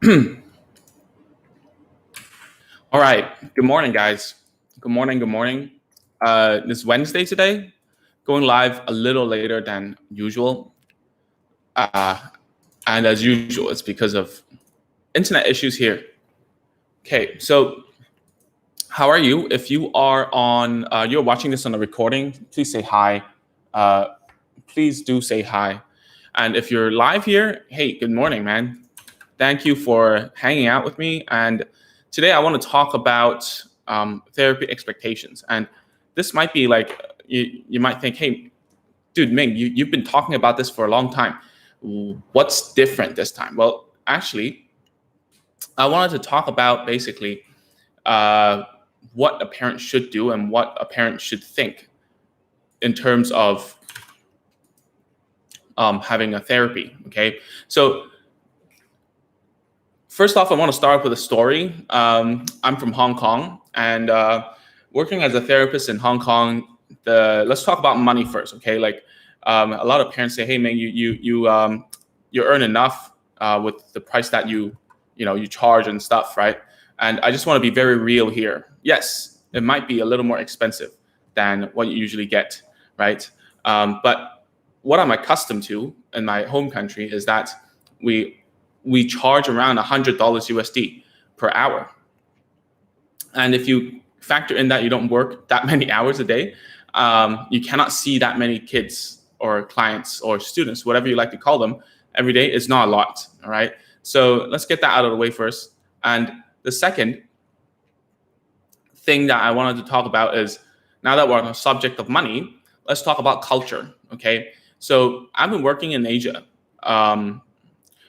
All right. Good morning, guys. Good morning. Good morning. This Wednesday today, going live a little later than usual. Uh, and as usual, it's because of internet issues here. Okay. So, how are you? If you are on, you're watching this on a recording, please say hi. Uh, please do say hi. And if you're live here, hey, good morning, man. Thank you for hanging out with me. And today I want to talk about therapy expectations. And this might be like, you might think, hey, dude, Ming, you've been talking about this for a long time. What's different this time? Well, actually, I wanted to talk about basically uh, what a parent should do and what a parent should think in terms of having a therapy. Okay. So, first off, I want to start with a story. I'm from Hong Kong, and working as a therapist in Hong Kong. Let's talk about money first, okay? Like a lot of parents say, "Hey, man, you earn enough with the price that you charge and stuff, right?" And I just want to be very real here. Yes, it might be a little more expensive than what you usually get, right? But what I'm accustomed to in my home country is that we charge around $100 USD per hour. And if you factor in that you don't work that many hours a day, you cannot see that many kids or clients or students, whatever you like to call them, every day. It's not a lot. All right. So let's get that out of the way first. And the second thing that I wanted to talk about is, now that we're on the subject of money, let's talk about culture. Okay. So I've been working in Asia.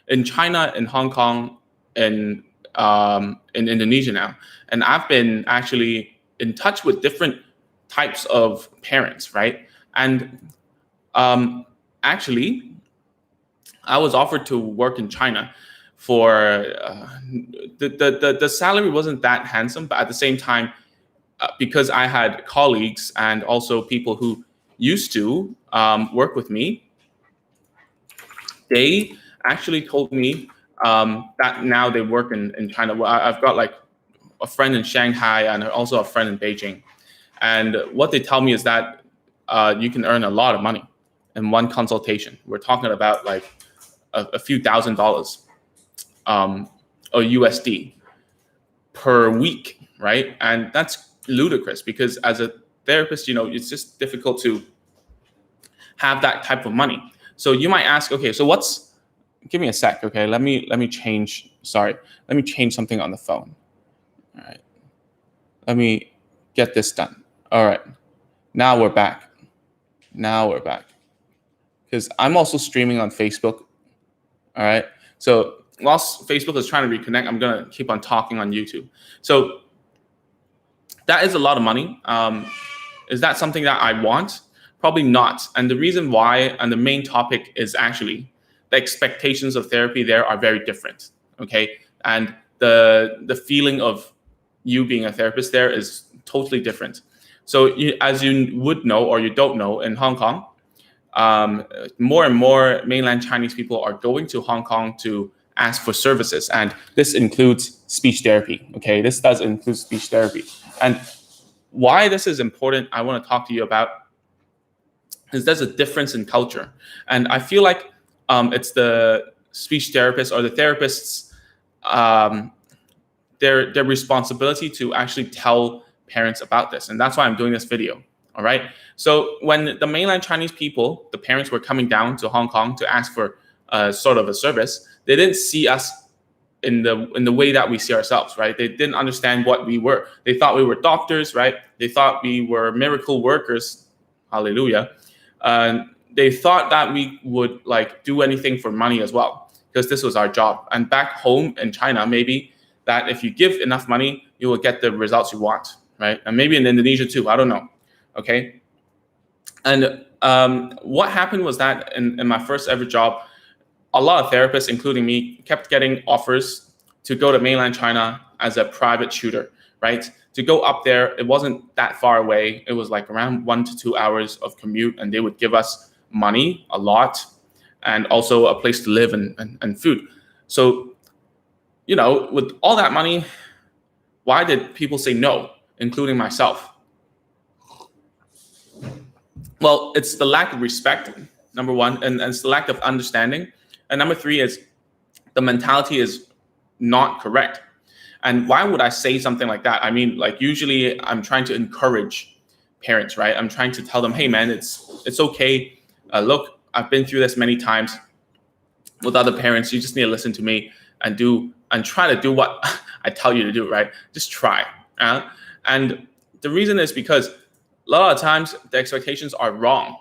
In China, in Hong Kong, in Indonesia now, and I've been actually in touch with different types of parents, right? And actually, I was offered to work in China for the salary wasn't that handsome, but at the same time, because I had colleagues and also people who used to work with me, they actually told me that now they work in China. Well, I've got like a friend in Shanghai and also a friend in Beijing. And what they tell me is that you can earn a lot of money in one consultation. We're talking about like a few $1,000s or USD per week, right? And that's ludicrous because as a therapist, it's just difficult to have that type of money. So you might ask, okay, so give me a sec, okay? Let me change something on the phone. All right. Let me get this done. All right. Now we're back. Because I'm also streaming on Facebook. All right. So whilst Facebook is trying to reconnect, I'm going to keep on talking on YouTube. So that is a lot of money. Is that something that I want? Probably not. And the reason why, and the main topic is actually the expectations of therapy there are very different. Okay. And the feeling of you being a therapist there is totally different. So as you would know, or you don't know, in Hong Kong, more and more mainland Chinese people are going to Hong Kong to ask for services. And this includes speech therapy. Okay. This does include speech therapy. And why this is important, I want to talk to you about, is there's a difference in culture. And I feel like it's the speech therapists or the therapists, their responsibility to actually tell parents about this. And that's why I'm doing this video. All right. So when the mainland Chinese people, the parents were coming down to Hong Kong to ask for sort of a service, they didn't see us in the way that we see ourselves, right? They didn't understand what we were. They thought we were doctors, right? They thought we were miracle workers. Hallelujah. They thought that we would like do anything for money as well, because this was our job. And back home in China, maybe that if you give enough money, you will get the results you want, right? And maybe in Indonesia too, I don't know. Okay. And what happened was that in my first ever job, a lot of therapists, including me, kept getting offers to go to mainland China as a private tutor, right? To go up there, it wasn't that far away. It was like around 1 to 2 hours of commute, and they would give us money, a lot, and also a place to live and food. So with all that money, why did people say no, including myself? Well, it's the lack of respect, number one, and it's the lack of understanding. And number three is the mentality is not correct. And why would I say something like that? I mean, like usually I'm trying to encourage parents, right? I'm trying to tell them, hey man, it's okay. Look, I've been through this many times with other parents. You just need to listen to me and try to do what I tell you to do, right? Just try. And the reason is because a lot of times the expectations are wrong,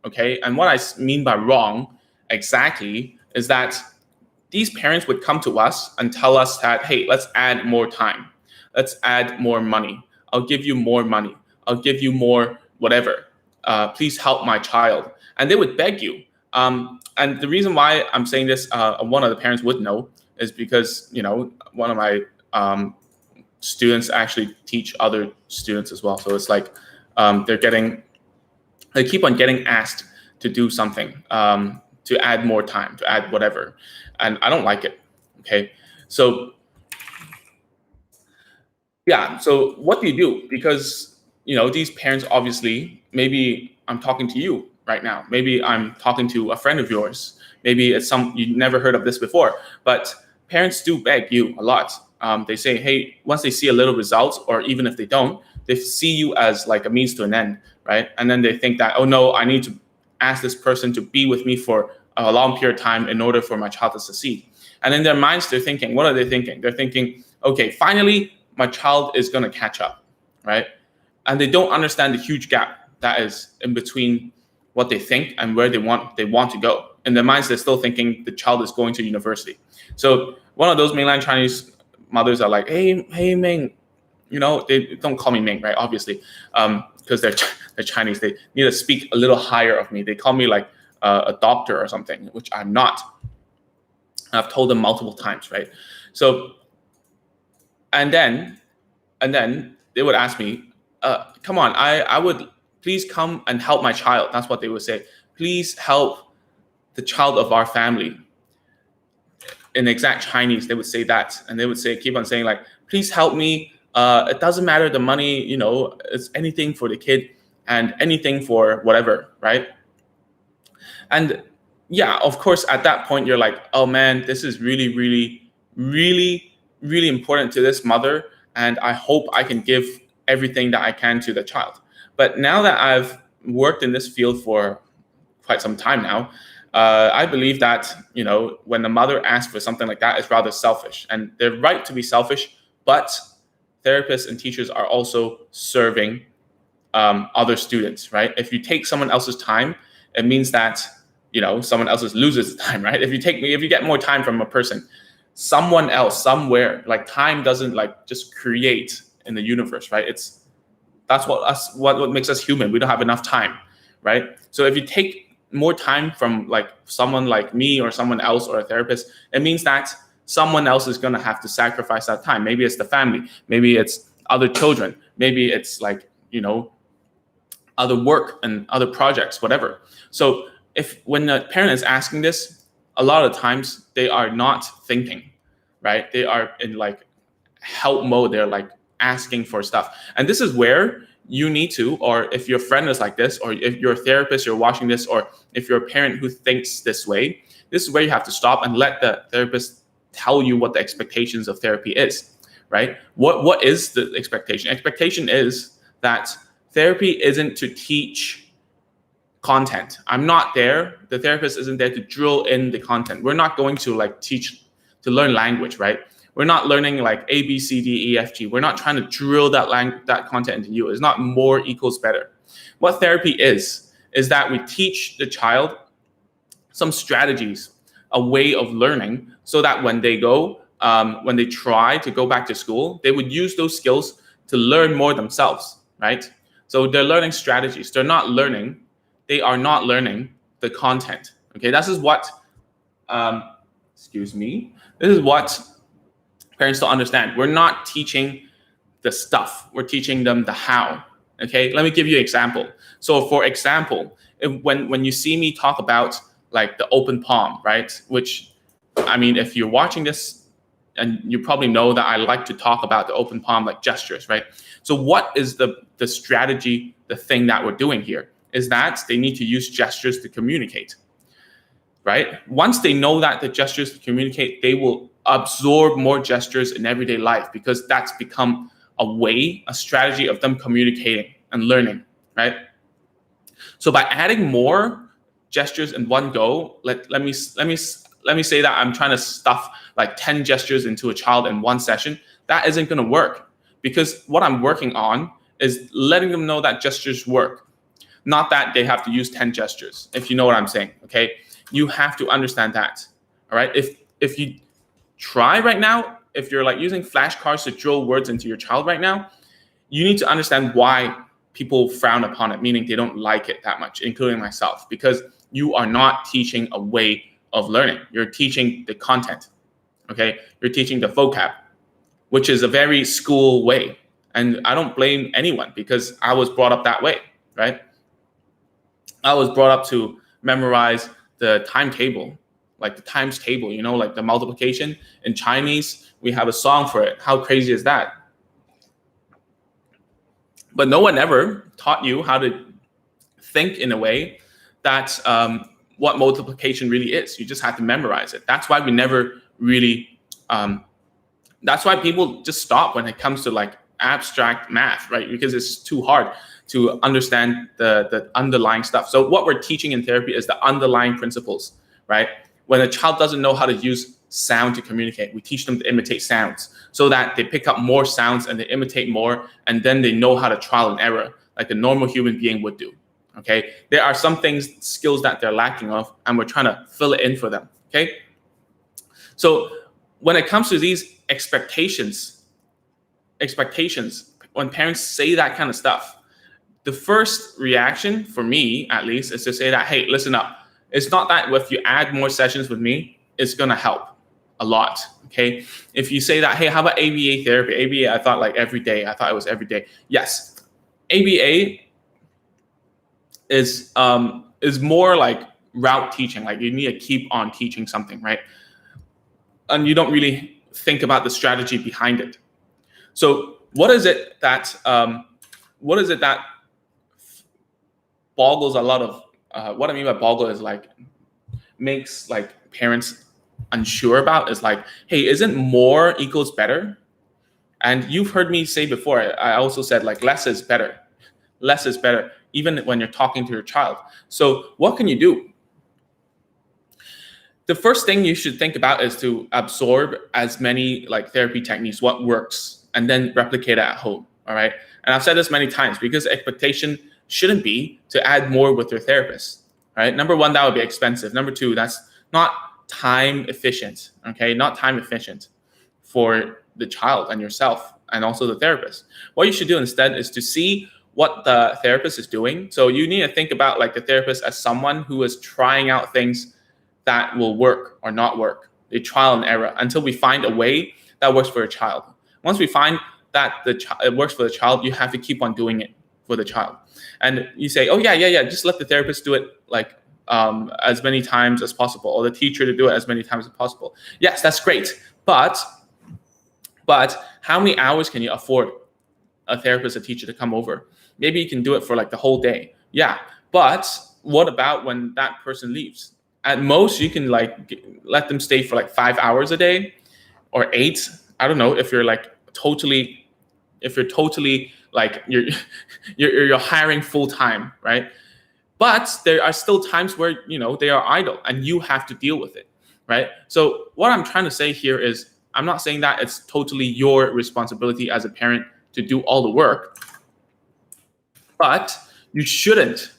okay? And what I mean by wrong exactly is that these parents would come to us and tell us that, hey, let's add more time. Let's add more money. I'll give you more money. I'll give you more whatever. Please help my child. And they would beg you. And the reason why I'm saying this, one of the parents would know, is because, one of my students actually teach other students as well. So it's like they keep on getting asked to do something, to add more time, to add whatever. And I don't like it. Okay. So yeah. So what do you do? Because, these parents, obviously, maybe I'm talking to you right now. Maybe I'm talking to a friend of yours. Maybe it's you never heard of this before, but parents do beg you a lot. They say, hey, once they see a little results, or even if they don't, they see you as like a means to an end, right? And then they think that, oh no, I need to ask this person to be with me for a long period of time in order for my child to succeed. And in their minds, they're thinking, what are they thinking? They're thinking, okay, finally, my child is going to catch up, right? And they don't understand the huge gap that is in between what they think and where they want to go. In their minds, they're still thinking the child is going to university. So one of those mainland Chinese mothers are like, hey, Ming, they don't call me Ming, right? Obviously, because they're Chinese. They need to speak a little higher of me. They call me like a doctor or something, which I'm not. I've told them multiple times, right? So, and then they would ask me, come on, I would please come and help my child. That's what they would say. Please help the child of our family. In exact Chinese, they would say that. And they would keep on saying like, please help me. It doesn't matter the money, it's anything for the kid and anything for whatever, right? And yeah, of course, at that point, you're like, oh man, this is really, really, really, really important to this mother. And I hope I can give everything that I can to the child. But now that I've worked in this field for quite some time now, I believe that, when the mother asks for something like that, it's rather selfish. And they're right to be selfish, but therapists and teachers are also serving other students, right? If you take someone else's time, it means that, someone else loses time, right? If you get more time from a person, someone else, somewhere, like time doesn't like just create in the universe, right? That's what makes us human. We don't have enough time, right? So if you take more time from like someone like me or someone else or a therapist, it means that someone else is going to have to sacrifice that time. Maybe it's the family, maybe it's other children, maybe it's like, other work and other projects, whatever. So when a parent is asking this, a lot of times they are not thinking, right? They are in like help mode. They're like asking for stuff. And this is where you need to, or if your friend is like this, or if you're a therapist, you're watching this, or if you're a parent who thinks this way, this is where you have to stop and let the therapist tell you what the expectations of therapy is, right? What is the expectation? Expectation is that therapy isn't to teach content. I'm not there. The therapist isn't there to drill in the content. We're not going to like teach to learn language, right? We're not learning like A, B, C, D, E, F, G. We're not trying to drill that content into you. It's not more equals better. What therapy is that we teach the child some strategies, a way of learning, so that when they try to go back to school, they would use those skills to learn more themselves, right? So they're learning strategies. They are not learning the content. Okay, this is what, this is what parents don't understand. We're not teaching the stuff. We're teaching them the how. Okay, let me give you an example. So for example, when you see me talk about like the open palm, right? Which, I mean, if you're watching this and you probably know that I like to talk about the open palm like gestures, right? So what is the strategy, the thing that we're doing here is that they need to use gestures to communicate, right? Once they know that the gestures to communicate, they will absorb more gestures in everyday life because that's become a strategy of them communicating and learning, right? So by adding more gestures in one go, let me say that I'm trying to stuff like 10 gestures into a child in one session. That isn't going to work because what I'm working on is letting them know that gestures work, not that they have to use 10 gestures, if you know what I'm saying, okay? You have to understand that, all right? If you try right now, if you're like using flashcards to drill words into your child right now, you need to understand why people frown upon it, meaning they don't like it that much, including myself, because you are not teaching a way of learning. You're teaching the content, okay? You're teaching the vocab, which is a very school way. And I don't blame anyone because I was brought up that way, right? I was brought up to memorize the timetable, like the times table, like the multiplication. In Chinese, we have a song for it. How crazy is that? But no one ever taught you how to think in a way that what multiplication really is. You just have to memorize it. That's why we never really, that's why people just stop when it comes to like abstract math, right? Because it's too hard to understand the underlying stuff. So what we're teaching in therapy is the underlying principles, right? When a child doesn't know how to use sound to communicate, we teach them to imitate sounds so that they pick up more sounds and they imitate more, and then they know how to trial and error like a normal human being would do, okay? There are some skills that they're lacking of, and we're trying to fill it in for them, okay? So when it comes to these expectations, when parents say that kind of stuff, the first reaction for me, at least, is to say that, hey, listen up. It's not that if you add more sessions with me, it's going to help a lot, okay? If you say that, hey, how about ABA therapy? ABA, I thought like every day. I thought it was every day. Yes, ABA is more like route teaching. Like you need to keep on teaching something, right? And you don't really think about the strategy behind it. So what is it that boggles a lot of what I mean by boggle is like makes like parents unsure about is like, hey, isn't more equals better? And you've heard me say before, I also said like less is better, even when you're talking to your child. So what can you do? The first thing you should think about is to absorb as many like therapy techniques, what works, and then replicate it at home, all right? And I've said this many times because expectation shouldn't be to add more with your therapist, right? Number one, that would be expensive. Number two, that's not time efficient, okay? Not time efficient for the child and yourself and also the therapist. What you should do instead is to see what the therapist is doing. So you need to think about like the therapist as someone who is trying out things that will work or not work. They trial and error until we find a way that works for a child. Once we find that it works for the child, you have to keep on doing it for the child. And you say, oh yeah, just let the therapist do it like as many times as possible, or the teacher to do it as many times as possible. Yes, that's great. But how many hours can you afford a therapist, a teacher to come over? Maybe you can do it for like the whole day. Yeah, but what about when that person leaves? At most, you can like let them stay for like 5 hours a day or 8. I don't know if you're totally like you're hiring full time, right? But there are still times where they are idle and you have to deal with it, right? So what I'm trying to say here is I'm not saying that it's totally your responsibility as a parent to do all the work, but you shouldn't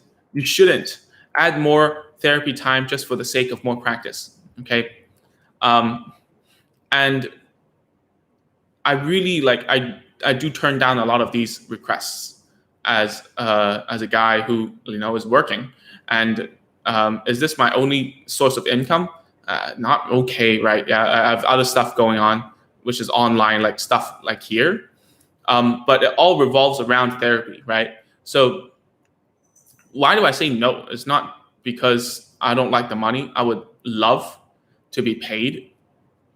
add more therapy time just for the sake of more practice, okay? And I really I do turn down a lot of these requests as a guy who is working. And is this my only source of income? Not okay, right? Yeah, I have other stuff going on, which is online, like stuff like here. But it all revolves around therapy, right? So why do I say no? It's not because I don't like the money. I would love to be paid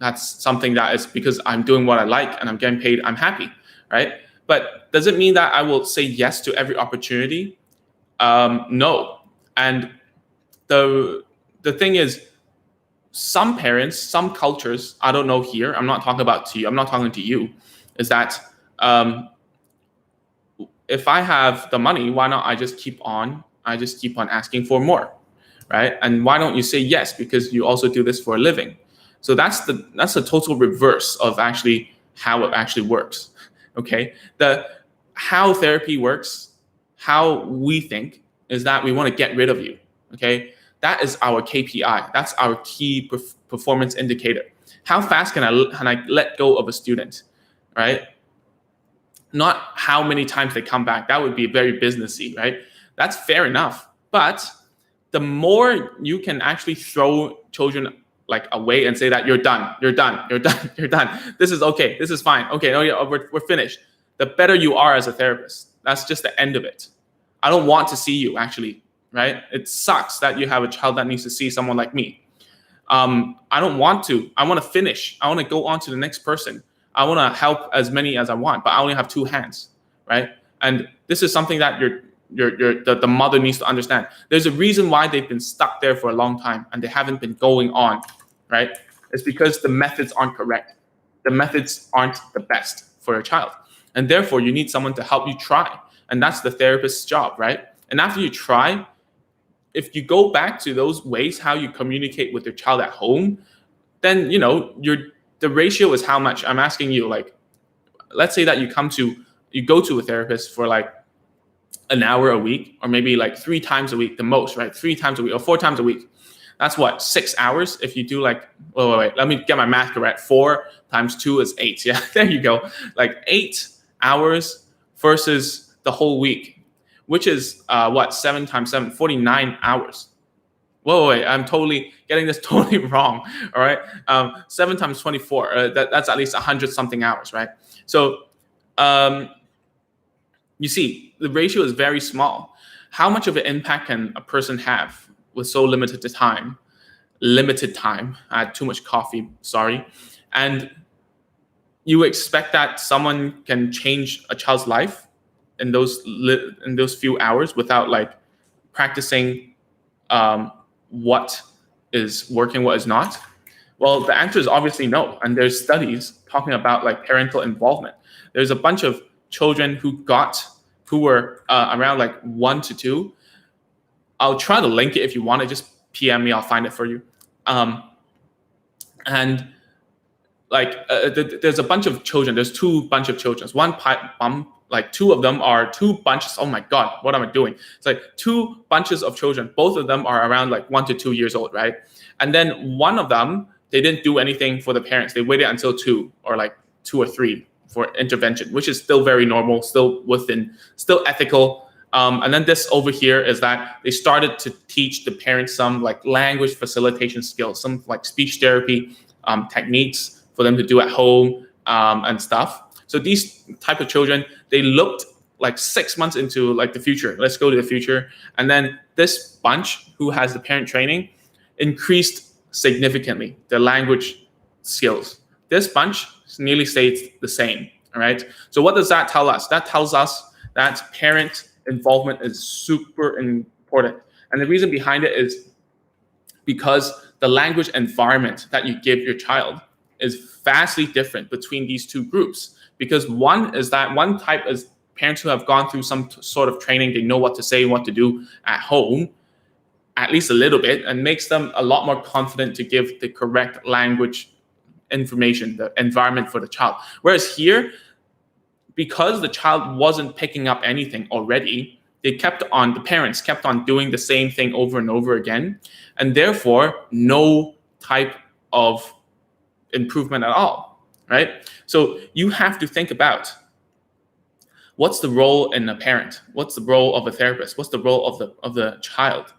That's something that is because I'm doing what I like and I'm getting paid, I'm happy, right? But does it mean that I will say yes to every opportunity? No. And the thing is, some parents, some cultures, I don't know here, I'm not talking about to you, I'm not talking to you, is that if I have the money, why not I just keep on asking for more, right? And why don't you say yes? Because you also do this for a living. So that's the total reverse of actually how it actually works. Okay. How therapy works, how we think is that we want to get rid of you. Okay. That is our KPI. That's our key performance indicator. How fast can I let go of a student, right? Not how many times they come back. That would be very businessy, right? That's fair enough. But the more you can actually throw children like away and say that you're done, you're done, you're done, you're done. This is okay. This is fine. Okay, no, yeah, we're finished. The better you are as a therapist. That's just the end of it. I don't want to see you actually, right? It sucks that you have a child that needs to see someone like me. I don't want to. I want to finish. I want to go on to the next person. I want to help as many as I want, but I only have two hands, right? And this is something that the mother needs to understand. There's a reason why they've been stuck there for a long time and they haven't been going on, right? It's because the methods aren't correct. The methods aren't the best for your child. And therefore, you need someone to help you try. And that's the therapist's job, right? And after you try, if you go back to those ways, how you communicate with your child at home, then, the ratio is how much. I'm asking you, like, let's say that you go to a therapist for like an hour a week, or maybe like 3 times a week, the most, right? 3 times a week or 4 times a week. That's what, 6 hours? If you do like, wait, let me get my math correct. 4 times 2 is 8. Yeah, there you go. Like 8 hours versus the whole week, which is 7 times 7, 49 hours. Wait, I'm totally getting this totally wrong. All right. 7 times 24, that's at least 100 something hours, right? So you see, the ratio is very small. How much of an impact can a person have with so limited time? I had too much coffee, sorry. And you expect that someone can change a child's life in those few hours without like practicing what is working, what is not? Well, the answer is obviously no. And there's studies talking about like parental involvement. There's a bunch of children who were around like 1 to 2. I'll try to link it if you want to. Just PM me, I'll find it for you. And like there's a bunch of children. There's 2 bunch of children. Like 2 of them are 2 bunches. Oh my God, what am I doing? It's like 2 bunches of children. Both of them are around like 1 to 2 years old, right? And then one of them, they didn't do anything for the parents. They waited until 2 or like 2 or 3 for intervention, which is still very normal, still ethical. And then this over here is that they started to teach the parents some like language facilitation skills, some like speech therapy techniques for them to do at home and stuff. So these type of children, they looked like 6 months into like the future. Let's go to the future. And then this bunch who has the parent training increased significantly their language skills. This bunch nearly stays the same. All right. So what does that tell us? That tells us that parent involvement is super important. And the reason behind it is because the language environment that you give your child is vastly different between these 2 groups. Because one type is parents who have gone through some sort of training, they know what to say, what to do at home, at least a little bit, and makes them a lot more confident to give the correct language information, the environment for the child. Whereas here, because the child wasn't picking up anything already, the parents kept on doing the same thing over and over again, and therefore no type of improvement at all, right? So you have to think about what's the role in a parent, what's the role of a therapist, what's the role of the child,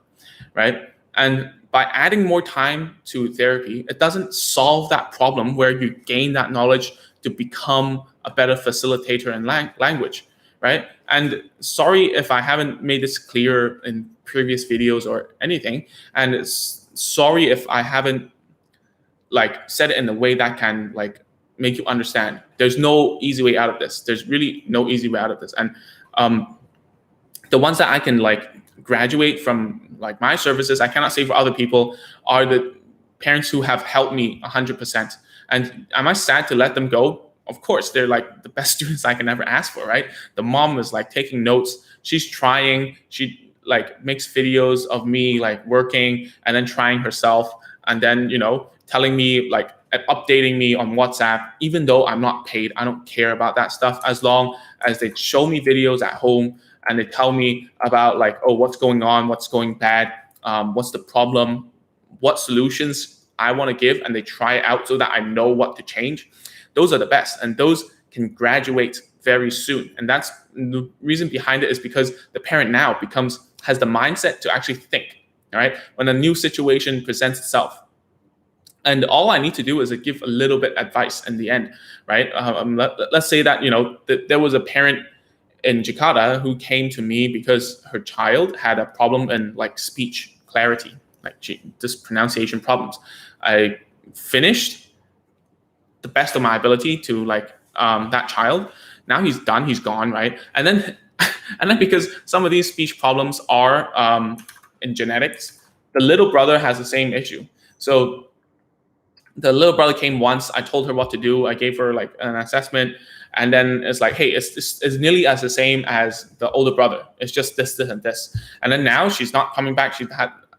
right? And by adding more time to therapy, it doesn't solve that problem where you gain that knowledge to become a better facilitator in language, right? And sorry if I haven't made this clear in previous videos or anything, and sorry if I haven't like said it in a way that can like make you understand. There's no easy way out of this. There's really no easy way out of this. And the ones that I can like graduate from like my services, I cannot say for other people, are the parents who have helped me 100%. And am I sad to let them go? Of course, they're like the best students I can ever ask for, right? The mom was like taking notes. She's trying. She like makes videos of me like working and then trying herself, and then telling me like updating me on WhatsApp. Even though I'm not paid, I don't care about that stuff as long as they show me videos at home and they tell me about like, oh, what's going on, what's going bad, what's the problem, what solutions I want to give, and they try it out so that I know what to change. Those are the best, and those can graduate very soon. And that's the reason behind it, is because the parent now has the mindset to actually think, all right, when a new situation presents itself. And all I need to do is give a little bit advice in the end, right? Let's say that there was a parent in Jakarta who came to me because her child had a problem in like speech clarity, like just pronunciation problems. I finished the best of my ability to like that child. Now he's done, he's gone, right? And then because some of these speech problems are in genetics, the little brother has the same issue. So the little brother came once. I told her what to do. I gave her like an assessment, and then it's like, hey, it's nearly as the same as the older brother. It's just this, and this. And then now she's not coming back.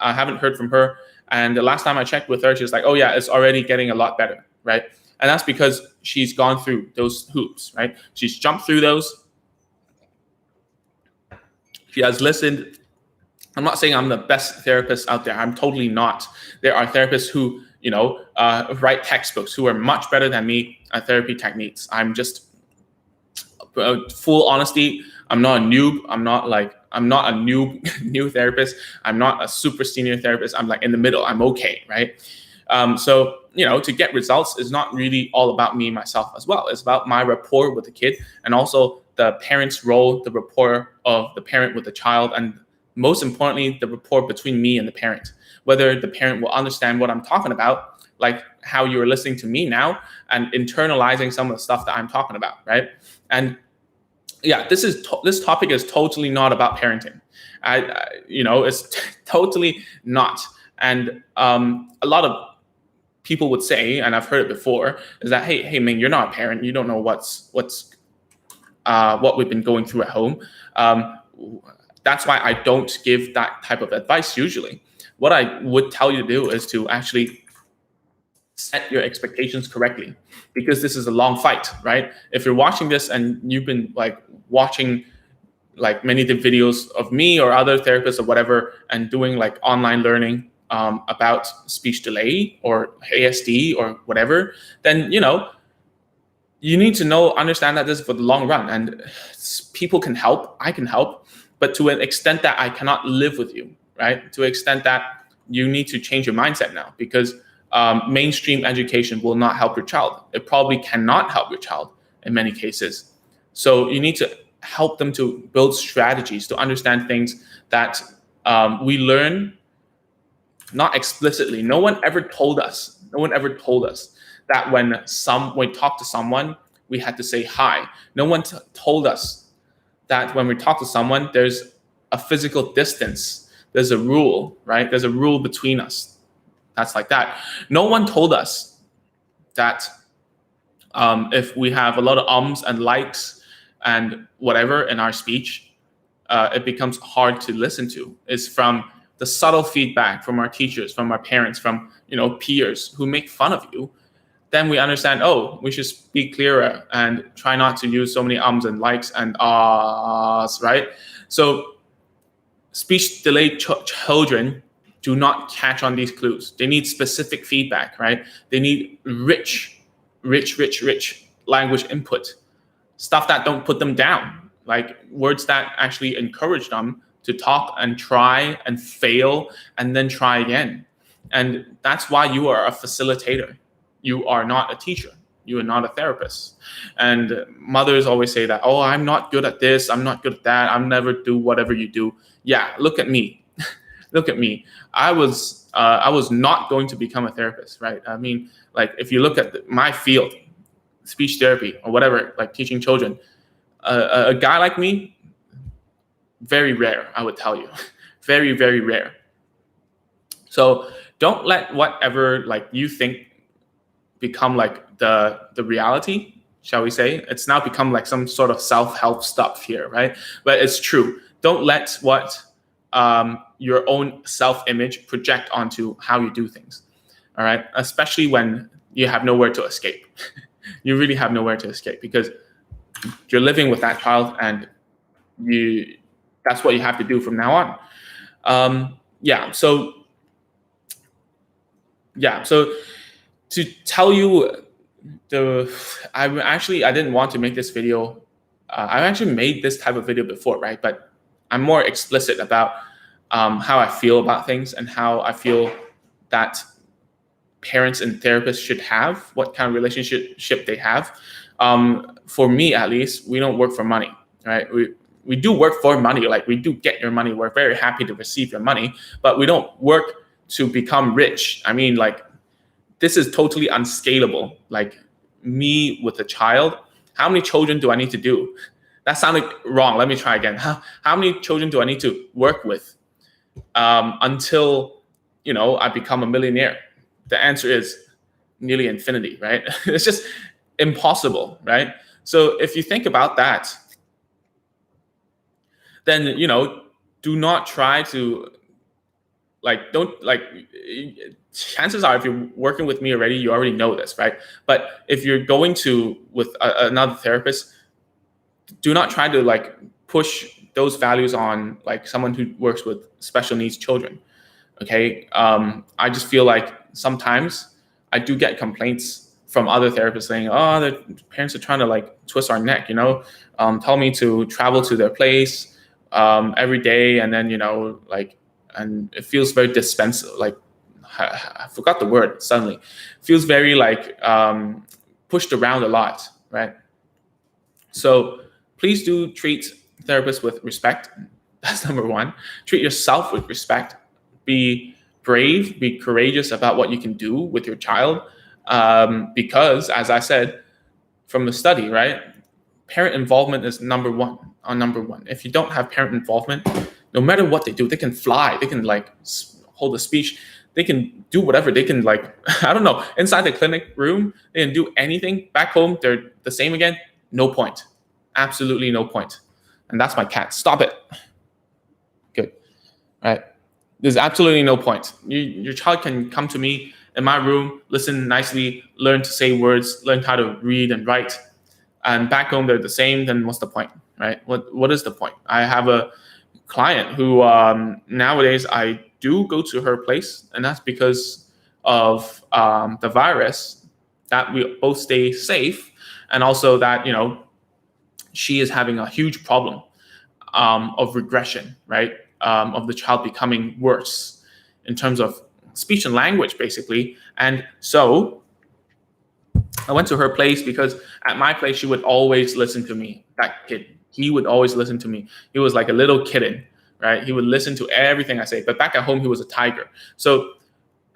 I haven't heard from her. And the last time I checked with her, she was like, oh yeah, it's already getting a lot better, right? And that's because she's gone through those hoops, right? She's jumped through those. She has listened. I'm not saying I'm the best therapist out there. I'm totally not. There are therapists who write textbooks who are much better than me at therapy techniques. I'm just full honesty. I'm not a noob. I'm not a new therapist. I'm not a super senior therapist. I'm like in the middle. I'm okay, right? So to get results is not really all about me myself as well. It's about my rapport with the kid, and also the parent's role, the rapport of the parent with the child, and most importantly, the rapport between me and the parent. Whether the parent will understand what I'm talking about, like how you're listening to me now and internalizing some of the stuff that I'm talking about, right? And yeah, this topic is totally not about parenting. It's totally not. And a lot of people would say, and I've heard it before, is that hey, Ming, you're not a parent. You don't know what we've been going through at home. That's why I don't give that type of advice usually. What I would tell you to do is to actually set your expectations correctly, because this is a long fight, right? If you're watching this and you've been like watching like many of the videos of me or other therapists or whatever, and doing like online learning about speech delay or ASD or whatever, then you need to understand that this is for the long run, and people can help, I can help, but to an extent that I cannot live with you, right? To an extent that you need to change your mindset now, because mainstream education will not help your child. It probably cannot help your child in many cases. So you need to help them to build strategies to understand things that we learn not explicitly. No one ever told us that when we talk to someone, we had to say hi. No one told us that when we talk to someone, there's a physical distance. There's a rule, right? There's a rule between us. That's like that. No one told us that if we have a lot of ums and likes and whatever in our speech, it becomes hard to listen to. It's from the subtle feedback from our teachers, from our parents, from peers who make fun of you. Then we understand, oh, we should speak clearer and try not to use so many ums and likes and ahs, right? So speech delayed children do not catch on these clues. They need specific feedback, right? They need rich language input, stuff that don't put them down, like words that actually encourage them to talk and try and fail and then try again. And that's why you are a facilitator. You are not a teacher. You are not a therapist. And mothers always say that, oh, I'm not good at this. I'm not good at that. I'll never do whatever you do. Yeah, look at me. Look at me. I was I was not going to become a therapist, right? I mean, like if you look at my field, speech therapy or whatever, like teaching children, a guy like me, very rare, I would tell you, very, very rare. So don't let whatever like you think become like the reality, shall we say. It's now become like some sort of self-help stuff here, right? But it's true. Don't let what your own self-image project onto how you do things. All right, especially when you have nowhere to escape. You really have nowhere to escape because you're living with that child, and that's what you have to do from now on. So to tell you I didn't want to make this video. I've actually made this type of video before, right? But I'm more explicit about how I feel about things and how I feel that parents and therapists should have, what kind of relationship they have. For me, at least, we don't work for money, right? We do work for money, like we do get your money. We're very happy to receive your money, but we don't work to become rich. I mean, like, this is totally unscalable. Like me with a child, how many children do I need to do? That sounded wrong. Let me try again. How many children do I need to work with until I become a millionaire? The answer is nearly infinity, right? It's just impossible, right? So if you think about that, then do not try to chances are, if you're working with me already, you already know this, right? But if you're going to with another therapist, do not try to like push those values on like someone who works with special needs children. Okay, I just feel like sometimes I do get complaints from other therapists saying, "Oh, the parents are trying to like twist our neck," tell me to travel to their place every day, and then and it feels very dispensive. Like I forgot the word suddenly. It feels very like pushed around a lot, right? So please do treat therapists with respect. That's number one. Treat yourself with respect. Be brave, be courageous about what you can do with your child. Because, as I said from the study, right, parent involvement is number one. If you don't have parent involvement, no matter what they do, they can fly, they can like hold a speech, they can do whatever, they can like, I don't know, inside the clinic room, they can do anything. Back home, they're the same again. No point. Absolutely no point. And that's my cat. Stop it. Good. All right. There's absolutely no point. Your child can come to me in my room, listen nicely, learn to say words, learn how to read and write. And back home, they're the same. Then what's the point, right? What is the point? I have a client who nowadays I do go to her place, and that's because of the virus, that we both stay safe, and also that she is having a huge problem of regression, right? Of the child becoming worse in terms of speech and language, basically. And so I went to her place because at my place, she would always listen to me. That kid, he would always listen to me. He was like a little kitten, right? He would listen to everything I say. But back at home, he was a tiger. So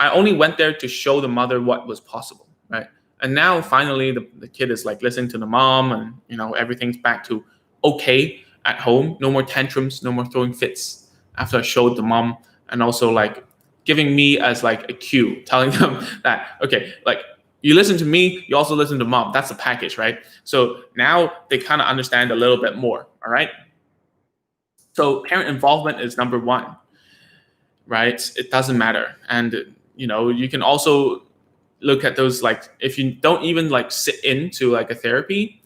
I only went there to show the mother what was possible, right? And now finally, the kid is like listening to the mom, and everything's back to okay at home. No more tantrums, no more throwing fits. After I showed the mom, and also like giving me as like a cue, telling them that okay, like you listen to me, you also listen to mom. That's a package, right? So now they kind of understand a little bit more. All right. So parent involvement is number one, right? It doesn't matter, and you can also look at those, like if you don't even like sit into like a therapy,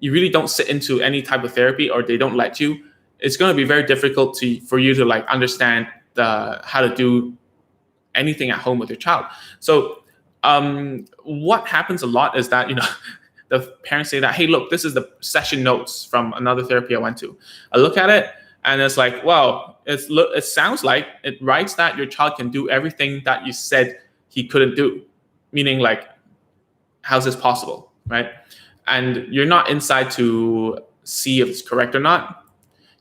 you really don't sit into any type of therapy, or they don't let you, it's going to be very difficult for you to like understand how to do anything at home with your child. So what happens a lot is that the parents say that, hey, look, this is the session notes from another therapy I went to. I look at it and it's like, well, it sounds like it writes that your child can do everything that you said he couldn't do. Meaning, like, how's this possible, right? And you're not inside to see if it's correct or not.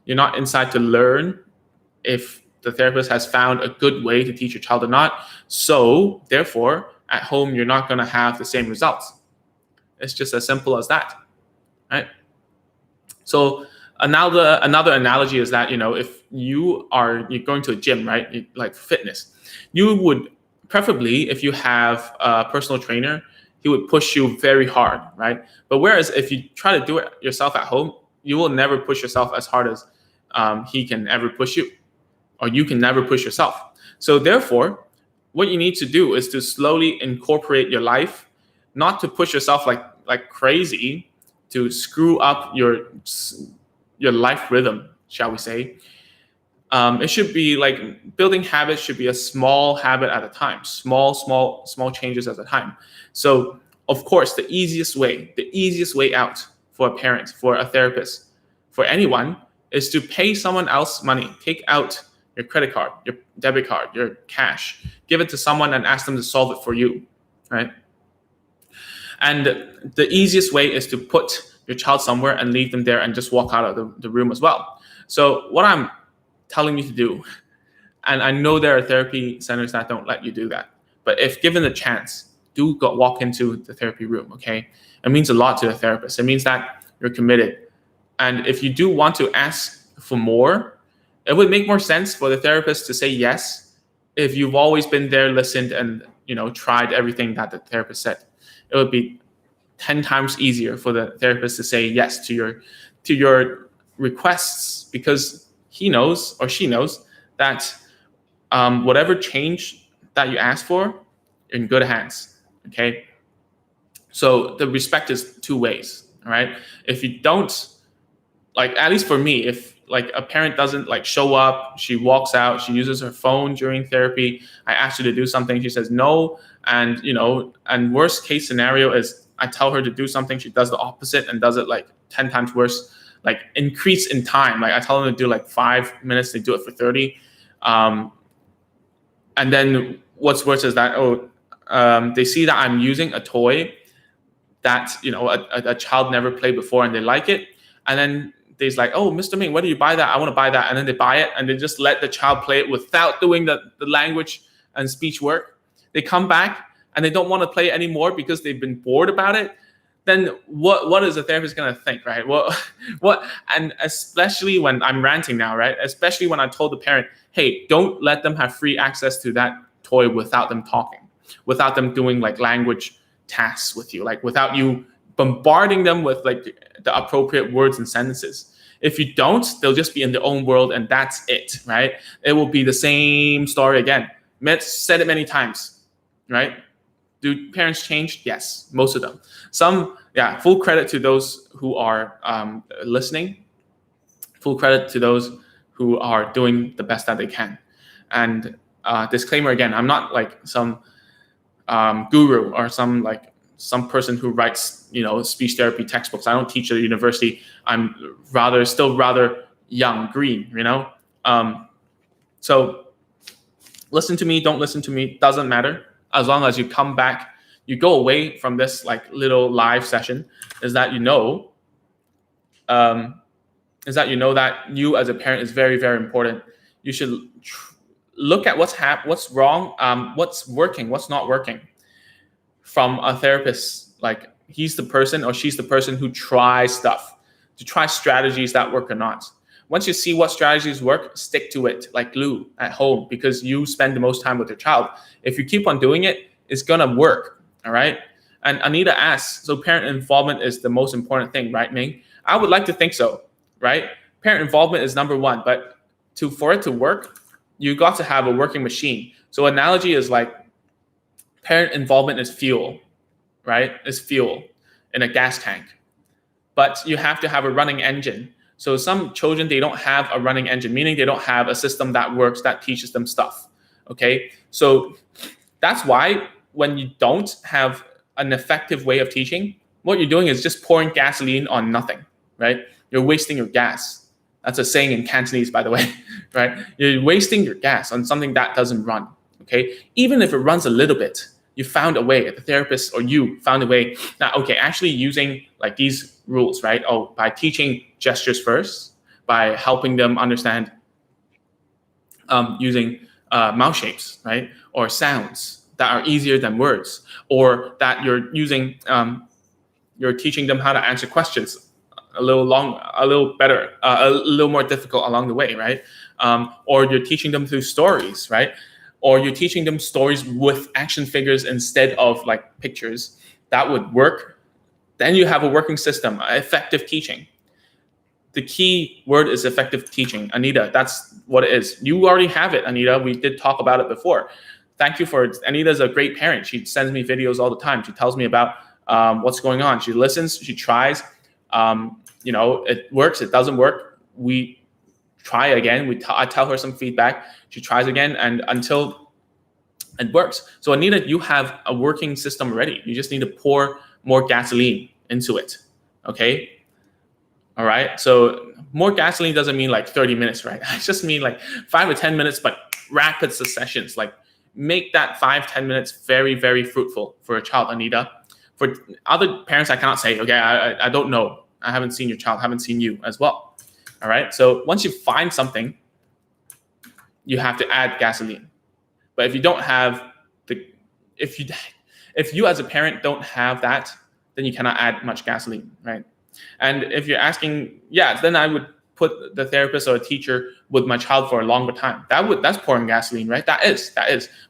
You're not inside to learn if the therapist has found a good way to teach your child or not. So therefore, at home, you're not going to have the same results. It's just as simple as that, right? So another analogy is that, if you're going to a gym, right, like fitness, you would preferably, if you have a personal trainer, he would push you very hard, right? But whereas if you try to do it yourself at home, you will never push yourself as hard as he can ever push you, or you can never push yourself. So therefore, what you need to do is to slowly incorporate your life, not to push yourself like crazy, to screw up your life rhythm, shall we say. It should be like building habits should be a small habit at a time, small changes at a time. So of course, the easiest way out for a parent, for a therapist, for anyone, is to pay someone else money. Take out your credit card, your debit card, your cash, give it to someone and ask them to solve it for you, right? And the easiest way is to put your child somewhere and leave them there and just walk out of the room as well. So what I'm telling you to do, and I know there are therapy centers that don't let you do that, but if given the chance, do walk into the therapy room, okay? It means a lot to the therapist. It means that you're committed. And if you do want to ask for more, it would make more sense for the therapist to say yes if you've always been there, listened, and tried everything that the therapist said. It would be 10 times easier for the therapist to say yes to your requests, because he knows or she knows that whatever change that you ask for, you're in good hands. Okay. So the respect is two ways. All right. If you don't, at least for me, if a parent doesn't show up, she walks out, she uses her phone during therapy, I ask her to do something, she says no, and and worst case scenario is I tell her to do something, she does the opposite and does it 10 times worse, increase in time. I tell them to do 5 minutes, they do it for 30. And then what's worse is that they see that I'm using a toy that a child never played before and they like it, and then they's like, oh, Mr. Ming, where do you buy that? I want to buy that. And then they buy it and they just let the child play it without doing the language and speech work. They come back and they don't want to play it anymore because they've been bored about it. Then what is the therapist going to think, right? What? And especially when I'm ranting now, right? Especially when I told the parent, hey, don't let them have free access to that toy without them talking, without them doing language tasks with you, without you bombarding them with the appropriate words and sentences. If you don't, they'll just be in their own world and that's it, right? It will be the same story again. Said it many times, right? Do parents change? Yes, most of them. Some, full credit to those who are listening. Full credit to those who are doing the best that they can. And disclaimer again, I'm not some guru or some person who writes, speech therapy textbooks. I don't teach at a university. I'm still rather young, green, So listen to me, don't listen to me, doesn't matter. As long as you come back, you go away from this little live session, is that that you as a parent is very, very important. You should look at what's wrong, what's working, what's not working from a therapist. He's the person or she's the person who tries stuff, to try strategies that work or not. Once you see what strategies work, stick to it like glue at home, because you spend the most time with your child. If you keep on doing it, it's going to work. All right. And Anita asks, so parent involvement is the most important thing, right, Ming? I would like to think so, right? Parent involvement is number one, but for it to work, you got to have a working machine. So analogy is parent involvement is fuel, right? It's fuel in a gas tank, but you have to have a running engine. So some children, they don't have a running engine, meaning they don't have a system that works, that teaches them stuff. Okay. So that's why when you don't have an effective way of teaching, what you're doing is just pouring gasoline on nothing, right? You're wasting your gas. That's a saying in Cantonese, by the way, right? You're wasting your gas on something that doesn't run. Okay. Even if it runs a little bit, you found a way, the therapist or you found a way. Now, okay, actually using these rules, right? By teaching gestures first, by helping them understand using mouth shapes, right? Or sounds that are easier than words, or that you're using, you're teaching them how to answer questions a little better, a little more difficult along the way, right? Or you're teaching them through stories, right? Or you're teaching them stories with action figures instead of like pictures. That would work. Then you have a working system, effective teaching. The key word is effective teaching. Anita, that's what it is. You already have it, Anita. We did talk about it before. Thank you for it. Anita's a great parent. She sends me videos all the time. She tells me about what's going on. She listens, she tries. It works, it doesn't work. We try again. I tell her some feedback. She tries again, and until it works. So Anita, you have a working system already. You just need to pour more gasoline into it. Okay? All right. So more gasoline doesn't mean like 30 minutes, right? I just mean like 5 or 10 minutes, but rapid successions. Like make that 5-10 minutes very, very fruitful for a child, Anita. For other parents, I cannot say, okay, I don't know. I haven't seen your child, haven't seen you as well. All right. So once you find something, you have to add gasoline. But if you don't have if you as a parent don't have that, then you cannot add much gasoline, right? And if you're asking, then I would put the therapist or a teacher with my child for a longer time. That's pouring gasoline, right? That is.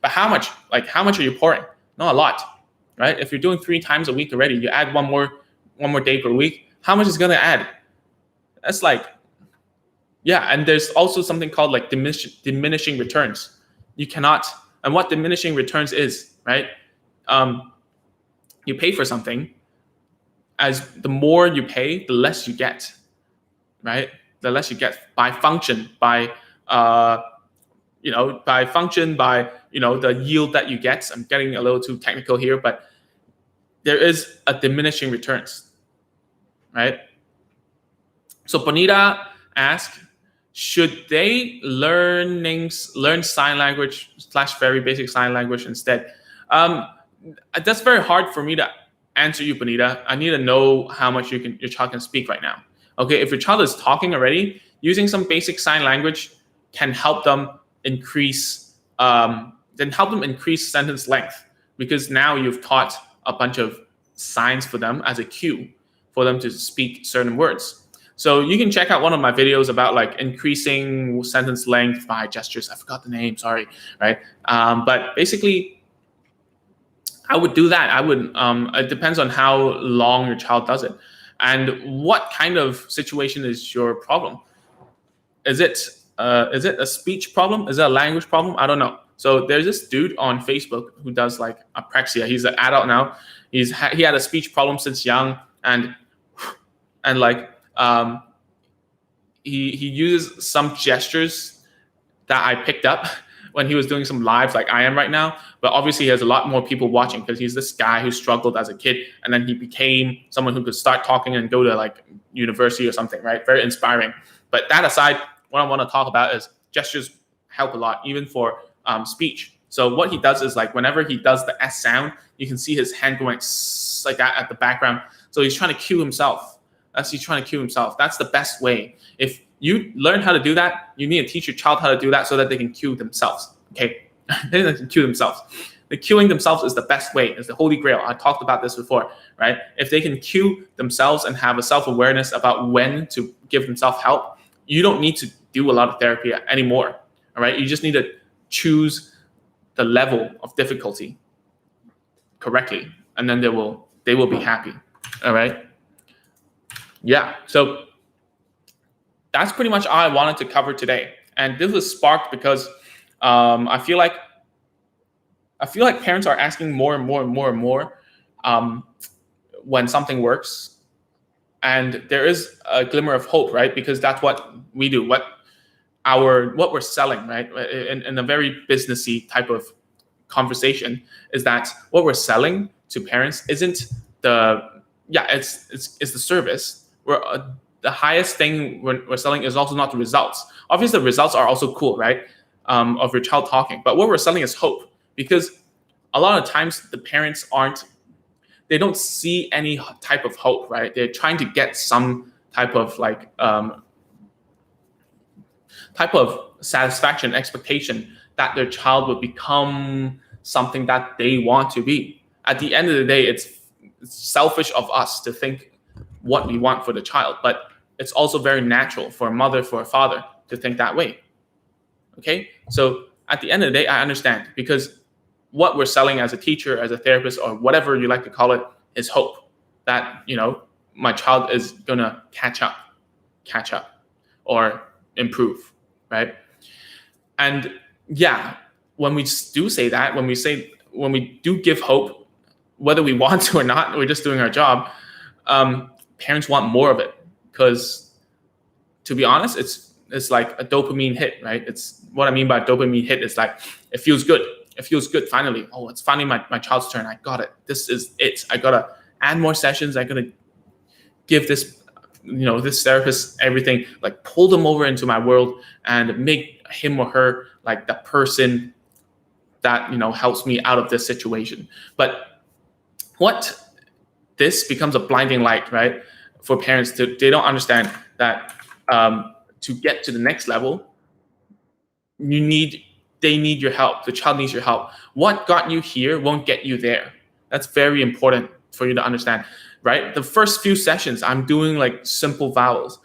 But how much? Like how much are you pouring? Not a lot, right? If you're doing 3 times a week already, you add one more day per week. How much is gonna add? That's like, and there's also something called like diminishing returns. You cannot, and what diminishing returns is, right? You pay for something. As the more you pay, the less you get, right? The less you get by function, by the yield that you get. I'm getting a little too technical here, but there is a diminishing returns, right? So Bonita asked, should they learn sign language / very basic sign language instead? That's very hard for me to answer you, Bonita. I need to know how much your child can speak right now. Okay, if your child is talking already, using some basic sign language can help them increase sentence length, because now you've taught a bunch of signs for them as a cue for them to speak certain words. So you can check out one of my videos about like increasing sentence length by gestures. I forgot the name, sorry, right? But basically, I would do that. It depends on how long your child does it and what kind of situation is your problem. Is it a speech problem? Is it a language problem? I don't know. So there's this dude on Facebook who does like apraxia. He's an adult now. He had a speech problem since young, and like he uses some gestures that I picked up when he was doing some lives like I am right now. But obviously he has a lot more people watching because he's this guy who struggled as a kid, and then he became someone who could start talking and go to like university or something, right? Very inspiring. But that aside, what I want to talk about is gestures help a lot, even for speech. So what he does is like whenever he does the S sound, you can see his hand going like that at the background. So he's trying to cue himself. That's the best way. If you learn how to do that, you need to teach your child how to do that so that they can cue themselves. Okay, they can cue themselves. The cueing themselves is the best way. It's the holy grail. I talked about this before, right? If they can cue themselves and have a self-awareness about when to give themselves help, you don't need to do a lot of therapy anymore. All right, you just need to choose the level of difficulty correctly, and then they will be happy. All right. Yeah. So that's pretty much all I wanted to cover today. And this was sparked because I feel like parents are asking more and more when something works, and there is a glimmer of hope, right? Because that's what we do, what we're selling, right? In a very businessy type of conversation, is that what we're selling to parents isn't it's the service. The highest thing we're selling is also not the results. Obviously, the results are also cool, right? Of your child talking, but what we're selling is hope, because a lot of times the parents they don't see any type of hope, right? They're trying to get some type of type of satisfaction, expectation that their child would become something that they want to be. At the end of the day, it's selfish of us to think what we want for the child, but it's also very natural for a mother, for a father to think that way. Okay, so at the end of the day, I understand, because what we're selling as a teacher, as a therapist, or whatever you like to call it, is hope that, my child is gonna catch up, or improve, right? And yeah, when we do say that, when we do give hope, whether we want to or not, we're just doing our job. Parents want more of it, because, to be honest, it's like a dopamine hit, right? It's what I mean by dopamine hit is like, it feels good. It feels good finally. Oh, it's finally my child's turn. I got it. This is it. I gotta add more sessions. I gotta give this, this therapist everything, like pull them over into my world and make him or her like the person that, helps me out of this situation. But what this becomes a blinding light, right? For parents, they don't understand that to get to the next level, they need your help. The child needs your help. What got you here won't get you there. That's very important for you to understand, right? The first few sessions, I'm doing like simple vowels.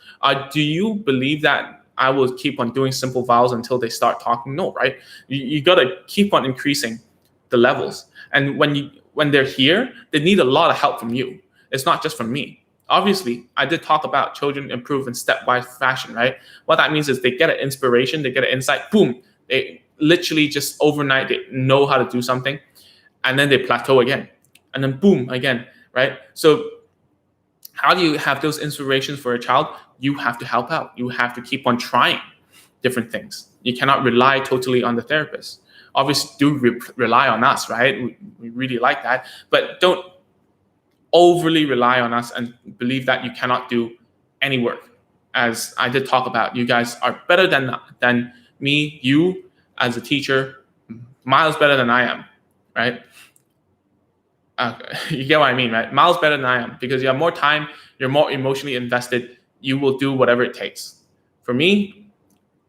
Do you believe that I will keep on doing simple vowels until they start talking? No, right? You got to keep on increasing the levels. And when they're here, they need a lot of help from you. It's not just from me. Obviously, I did talk about children improve in stepwise fashion, right? What that means is they get an inspiration, they get an insight, boom, they literally just overnight, they know how to do something, and then they plateau again, and then boom, again, right? So how do you have those inspirations for a child? You have to help out. You have to keep on trying different things. You cannot rely totally on the therapist. Obviously, do rely on us, right? We really like that, but don't overly rely on us and believe that you cannot do any work. As I did talk about, you guys are better than me. You as a teacher, miles better than I am, right? You get what I mean, right? Miles better than I am, because you have more time, you're more emotionally invested, you will do whatever it takes. For me,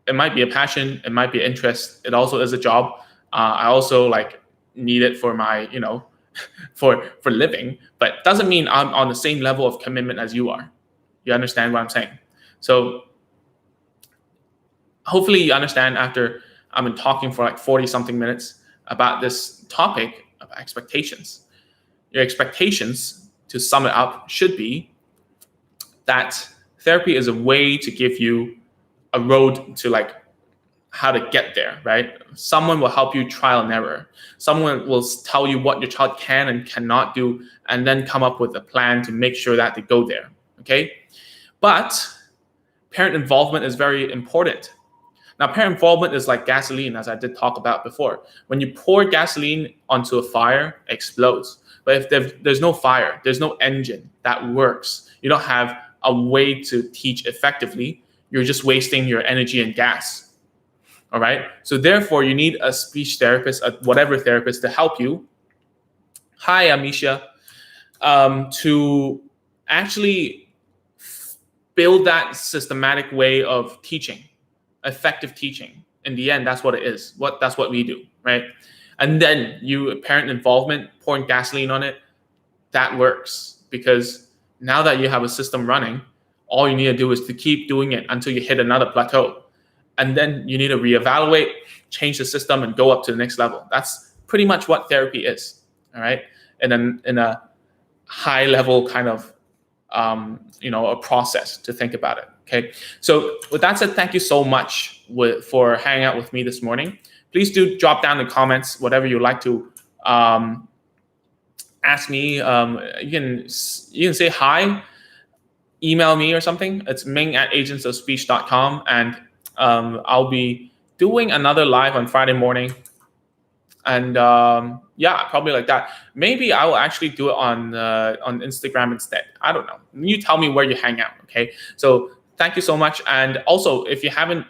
it might be a passion, it might be an interest, it also is a job. I also need it for my, for living, but doesn't mean I'm on the same level of commitment as you are. You understand what I'm saying? So hopefully you understand, after I've been talking for like 40 something minutes about this topic of expectations. Your expectations, to sum it up, should be that therapy is a way to give you a road to how to get there, right? Someone will help you trial and error. Someone will tell you what your child can and cannot do, and then come up with a plan to make sure that they go there, okay? But parent involvement is very important. Now, parent involvement is like gasoline, as I did talk about before. When you pour gasoline onto a fire, it explodes. But if there's no fire, there's no engine that works, you don't have a way to teach effectively, you're just wasting your energy and gas. All right. So therefore, you need a speech therapist, whatever therapist, to help you. Hi, Amisha. To actually build that systematic way of teaching, effective teaching. In the end, that's what it is. That's what we do, right? And then parent involvement, pouring gasoline on it, that works, because now that you have a system running, all you need to do is to keep doing it until you hit another plateau. And then you need to reevaluate, change the system, and go up to the next level. That's pretty much what therapy is, all right? And in a high level kind of, a process to think about it, okay? So with that said, thank you so much for hanging out with me this morning. Please do drop down in the comments whatever you'd like to ask me. You can say hi, email me or something. It's ming@agentsofspeech.com, and I'll be doing another live on Friday morning, and probably like that. Maybe I will actually do it on Instagram instead. I don't know. You tell me where you hang out, okay? So thank you so much. And also, if you haven't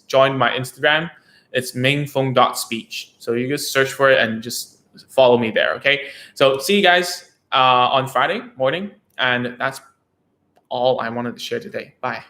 joined my Instagram, it's mingfeng.speech. So you just search for it and just follow me there, okay? So see you guys on Friday morning, and that's all I wanted to share today. Bye.